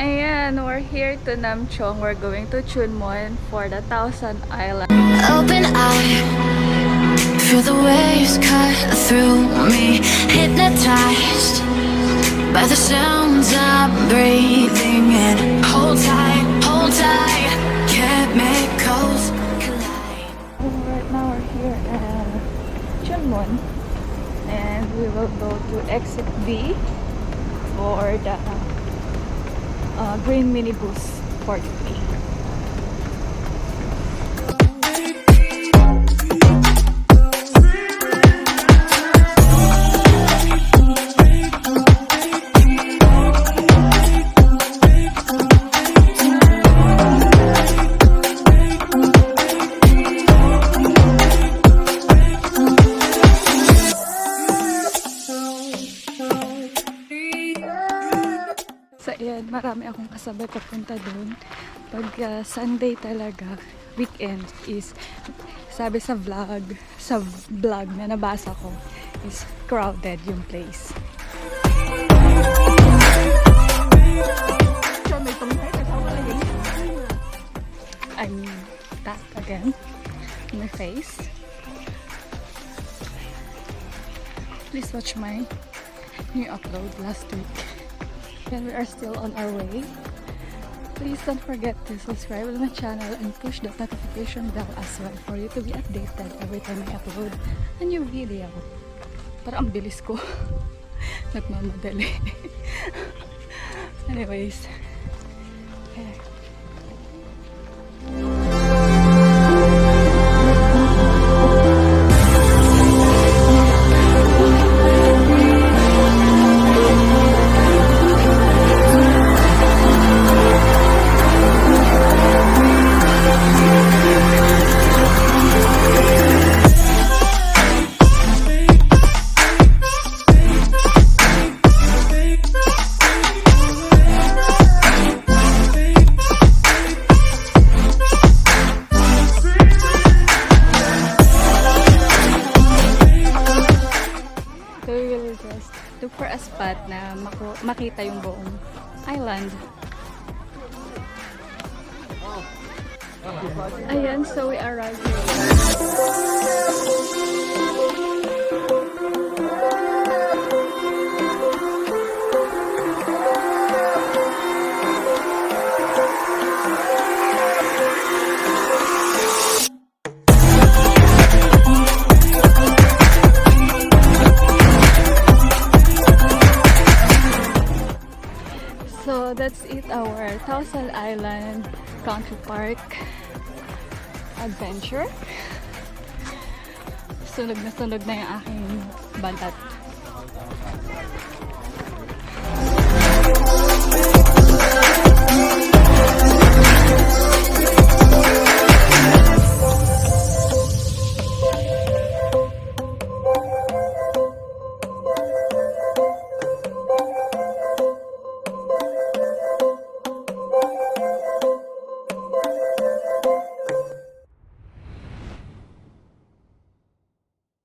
Ayan, we're here to Namchong. We're going to Chunmon for the Thousand Island. Open eye, feel the waves cut through me, hypnotized by the sounds I'm breathing in. Hold tight, chemicals collide. Right now we're here at Chunmon, and we will go to exit B for the green minibus for today. So ayan, marami akong kasabay papunta doon. Pag Sunday talaga, weekend is, sabi sa vlog na nabasa ko, is crowded yung place. So may tungkay, I'm that again in my face. Please watch my new upload last week. And we are still on our way. Please don't forget to subscribe to my channel and push the notification bell as well for you to be updated every time I upload a new video. Parang ang bilis ko. Nagmamadali. Anyways. Okay. Look for a spot na makita yung buong island. Ayan, so we arrived here. So that's it, our Thousand Island Country Park adventure. Sunog na yung aking bantat.